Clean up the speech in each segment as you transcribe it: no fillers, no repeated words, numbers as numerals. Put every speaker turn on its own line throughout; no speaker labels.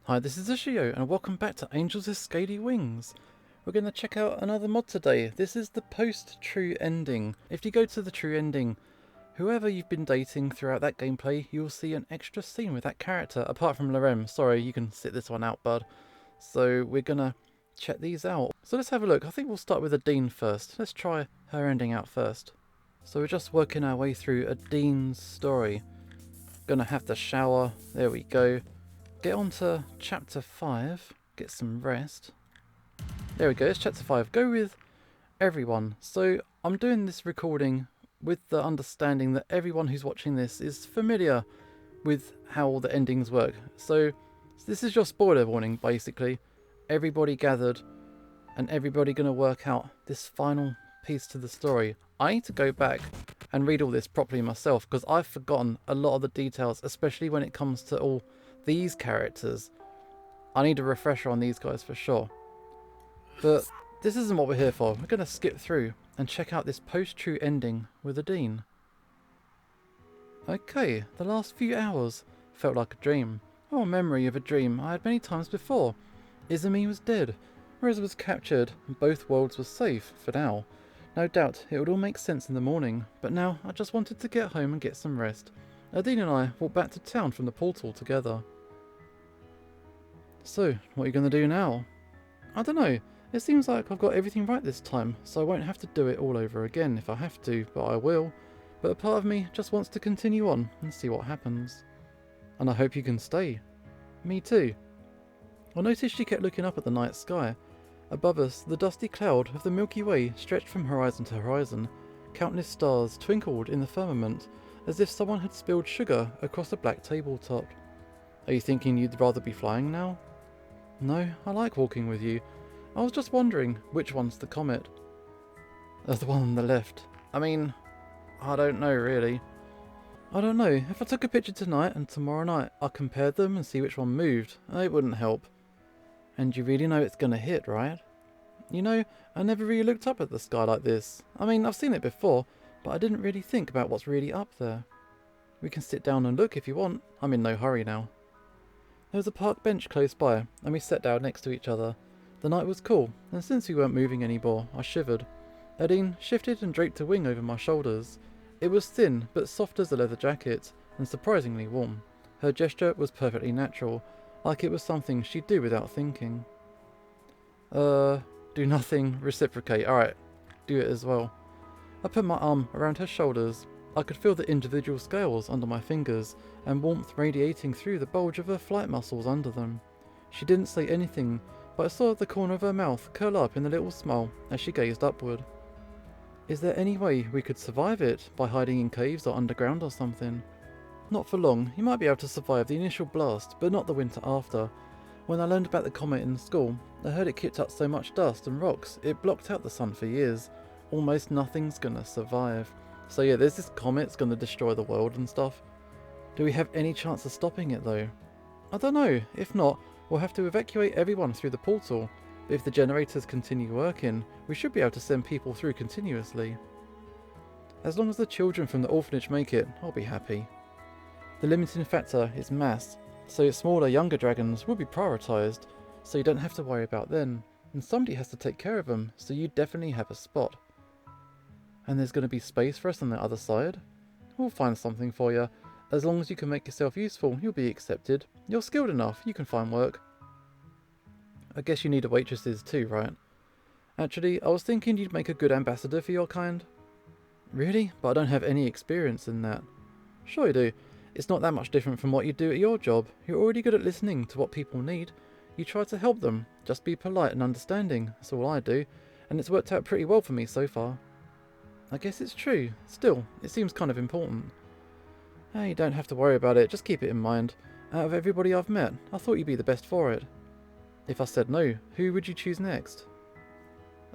Hi, this is Ishio, and welcome back to Angels with Scaly Wings. We're going to check out another mod today. This is the post-true ending. If you go to the true ending, whoever you've been dating throughout that gameplay, you'll see an extra scene with that character, apart from Lorem. Sorry, you can sit this one out, bud. So we're going to check these out. So let's have a look. I think we'll start with Adine first. Let's try her ending out first. So we're just working our way through Adine's story. Gonna have to shower. There we go. Get on to chapter 5, get some rest. There we go, it's chapter 5. Go with everyone. So I'm doing this recording with the understanding that everyone who's watching this is familiar with how all the endings work. So this is your spoiler warning, basically. Everybody gathered and everybody going to work out this final piece to the story. I need to go back and read all this properly myself because I've forgotten a lot of the details, especially when it comes to all these characters. I need a refresher on these guys for sure. But this isn't what we're here for. We're going to skip through and check out this post-true ending with Adine. Okay, the last few hours felt like a dream. Oh, a memory of a dream I had many times before. Izumi was dead, Rose was captured, and both worlds were safe for now. No doubt it would all make sense in the morning, but now I just wanted to get home and get some rest. Adine and I walked back to town from the portal together. So, what are you going to do now? I don't know. It seems like I've got everything right this time, so I won't have to do it all over again if I have to, but I will. But a part of me just wants to continue on and see what happens. And I hope you can stay. Me too. I noticed she kept looking up at the night sky. Above us, the dusty cloud of the Milky Way stretched from horizon to horizon. Countless stars twinkled in the firmament, as if someone had spilled sugar across a black tabletop. Are you thinking you'd rather be flying now? No, I like walking with you. I was just wondering, which one's the comet? The one on the left. I mean, I don't know really. I don't know, if I took a picture tonight and tomorrow night I compared them and see which one moved, it wouldn't help. And you really know it's gonna hit, right? You know, I never really looked up at the sky like this. I mean, I've seen it before, but I didn't really think about what's really up there. We can sit down and look if you want. I'm in no hurry now. There was a park bench close by, and we sat down next to each other. The night was cool, and since we weren't moving anymore, I shivered. Adine shifted and draped a wing over my shoulders. It was thin, but soft as a leather jacket, and surprisingly warm. Her gesture was perfectly natural, like it was something she'd do without thinking. Do nothing, reciprocate. Alright, do it as well. I put my arm around her shoulders. I could feel the individual scales under my fingers, and warmth radiating through the bulge of her flight muscles under them. She didn't say anything, but I saw the corner of her mouth curl up in a little smile as she gazed upward. Is there any way we could survive it by hiding in caves or underground or something? Not for long. You might be able to survive the initial blast, but not the winter after. When I learned about the comet in school, I heard it kicked up so much dust and rocks it blocked out the sun for years. Almost nothing's gonna survive. So yeah, there's this comet that's gonna destroy the world and stuff. Do we have any chance of stopping it though? I don't know. If not, we'll have to evacuate everyone through the portal. But if the generators continue working, we should be able to send people through continuously. As long as the children from the orphanage make it, I'll be happy. The limiting factor is mass, so smaller, younger dragons will be prioritised, so you don't have to worry about them. And somebody has to take care of them, so you definitely have a spot. And there's going to be space for us on the other side? We'll find something for you. As long as you can make yourself useful, you'll be accepted. You're skilled enough, you can find work. I guess you need a waitresses too, right? Actually, I was thinking you'd make a good ambassador for your kind. Really? But I don't have any experience in that. Sure you do. It's not that much different from what you do at your job. You're already good at listening to what people need. You try to help them. Just be polite and understanding. That's all I do. And it's worked out pretty well for me so far. I guess it's true. Still, it seems kind of important. You don't have to worry about it. Just keep it in mind. Out of everybody I've met, I thought you'd be the best for it. If I said no, who would you choose next?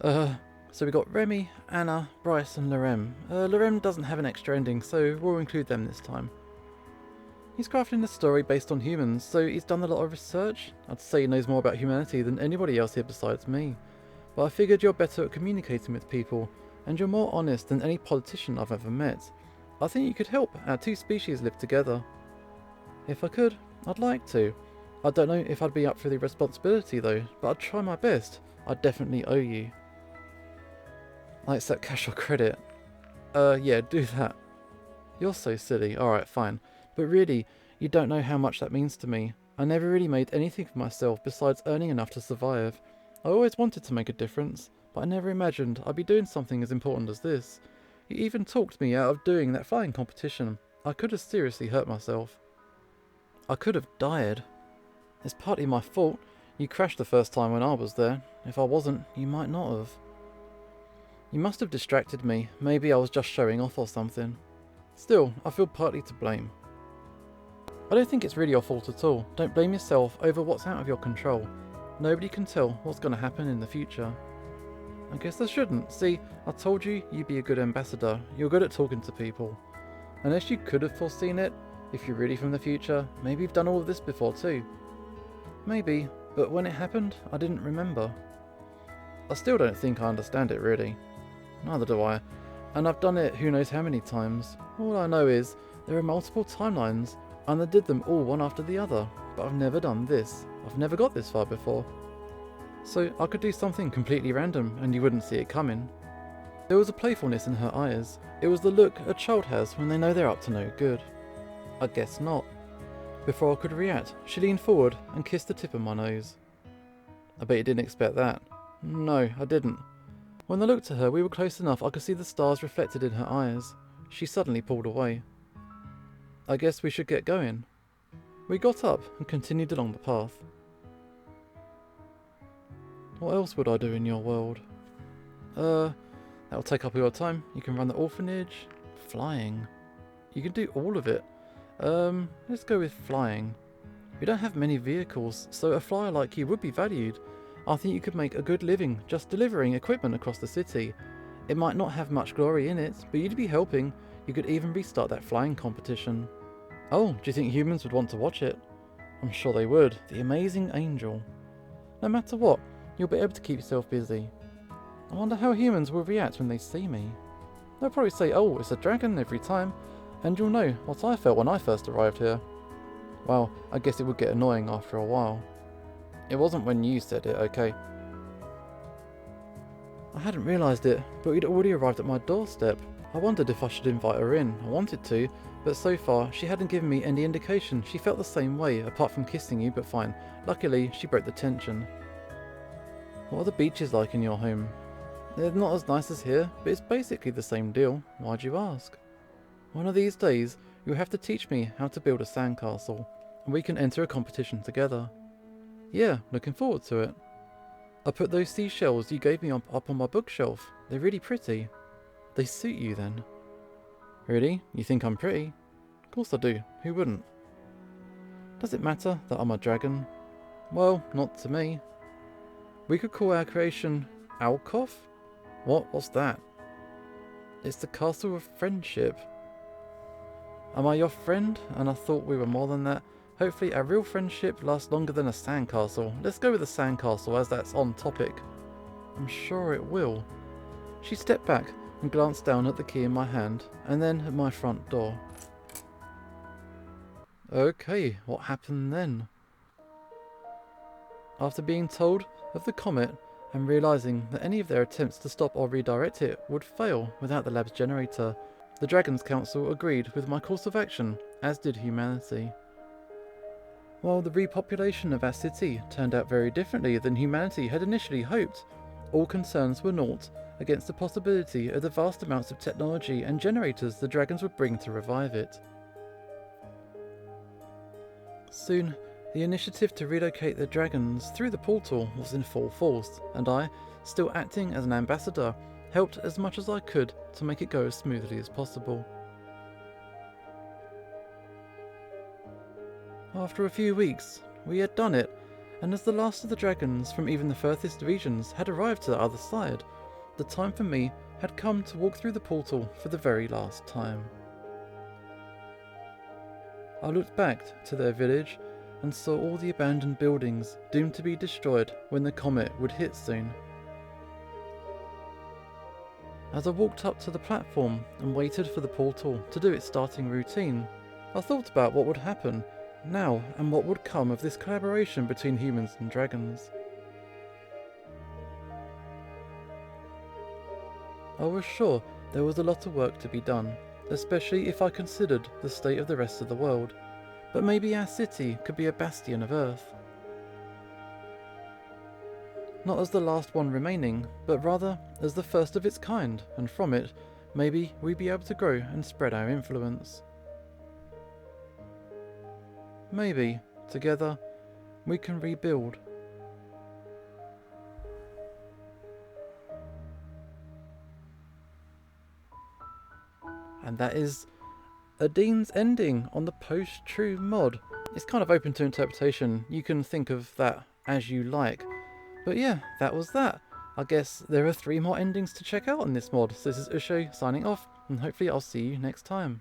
So we got Remy, Anna, Bryce and Lorem. Lorem doesn't have an extra ending, so we'll include them this time. He's crafting a story based on humans, so he's done a lot of research. I'd say he knows more about humanity than anybody else here besides me. But I figured you're better at communicating with people, and you're more honest than any politician I've ever met. I think you could help our two species live together. If I could, I'd like to. I don't know if I'd be up for the responsibility though, but I'd try my best. I definitely owe you. I accept cash or credit. Yeah, do that. You're so silly. Alright, fine. But really, you don't know how much that means to me. I never really made anything for myself besides earning enough to survive. I always wanted to make a difference, but I never imagined I'd be doing something as important as this. You even talked me out of doing that flying competition. I could have seriously hurt myself. I could have died. It's partly my fault. You crashed the first time when I was there. If I wasn't, you might not have. You must have distracted me. Maybe I was just showing off or something. Still, I feel partly to blame. I don't think it's really your fault at all. Don't blame yourself over what's out of your control. Nobody can tell what's going to happen in the future. I guess I shouldn't. See, I told you you'd be a good ambassador. You're good at talking to people. Unless you could have foreseen it, if you're really from the future, maybe you've done all of this before too. Maybe, but when it happened, I didn't remember. I still don't think I understand it really. Neither do I. And I've done it who knows how many times. All I know is, there are multiple timelines, and I did them all one after the other. But I've never done this. I've never got this far before. So I could do something completely random, and you wouldn't see it coming. There was a playfulness in her eyes. It was the look a child has when they know they're up to no good. I guess not. Before I could react, she leaned forward and kissed the tip of my nose. I bet you didn't expect that. No, I didn't. When I looked at her, we were close enough I could see the stars reflected in her eyes. She suddenly pulled away. I guess we should get going. We got up and continued along the path. What else would I do in your world? That'll take up all your time. You can run the orphanage. Flying. You can do all of it. Let's go with flying. We don't have many vehicles, so a flyer like you would be valued. I think you could make a good living just delivering equipment across the city. It might not have much glory in it, but you'd be helping. You could even restart that flying competition. Oh, do you think humans would want to watch it? I'm sure they would. The amazing angel. No matter what, you'll be able to keep yourself busy. I wonder how humans will react when they see me. They'll probably say, oh, it's a dragon every time, and you'll know what I felt when I first arrived here. Well, I guess it would get annoying after a while. It wasn't when you said it, okay? I hadn't realised it, but we'd already arrived at my doorstep. I wondered if I should invite her in. I wanted to, but so far she hadn't given me any indication she felt the same way, apart from kissing you, but fine. Luckily, she broke the tension. What are the beaches like in your home? They're not as nice as here, but it's basically the same deal. Why'd you ask? One of these days, you'll have to teach me how to build a sandcastle, and we can enter a competition together. Yeah, looking forward to it. I put those seashells you gave me up on my bookshelf. They're really pretty. They suit you then. Really? You think I'm pretty? Of course I do. Who wouldn't? Does it matter that I'm a dragon? Well, not to me. We could call our creation Alkov? What's that? It's the castle of friendship. Am I your friend? And I thought we were more than that. Hopefully our real friendship lasts longer than a sandcastle. Let's go with a sandcastle as that's on topic. I'm sure it will. She stepped back and glanced down at the key in my hand, and then at my front door. Okay, what happened then? After being told of the comet and realising that any of their attempts to stop or redirect it would fail without the lab's generator, the Dragons Council agreed with my course of action, as did humanity. While the repopulation of our city turned out very differently than humanity had initially hoped, all concerns were naught against the possibility of the vast amounts of technology and generators the dragons would bring to revive it. Soon, the initiative to relocate the dragons through the portal was in full force, and I, still acting as an ambassador, helped as much as I could to make it go as smoothly as possible. After a few weeks, we had done it, and as the last of the dragons from even the furthest regions had arrived to the other side, the time for me had come to walk through the portal for the very last time. I looked back to their village and saw all the abandoned buildings doomed to be destroyed when the comet would hit soon. As I walked up to the platform and waited for the portal to do its starting routine, I thought about what would happen Now, and what would come of this collaboration between humans and dragons? I was sure there was a lot of work to be done, especially if I considered the state of the rest of the world, but maybe our city could be a bastion of Earth. Not as the last one remaining, but rather as the first of its kind, and from it, maybe we'd be able to grow and spread our influence. Maybe, together, we can rebuild. And that is Adine's ending on the post-true mod. It's kind of open to interpretation. You can think of that as you like. But yeah, that was that. I guess there are 3 more endings to check out on this mod. So this is Usho signing off, and hopefully I'll see you next time.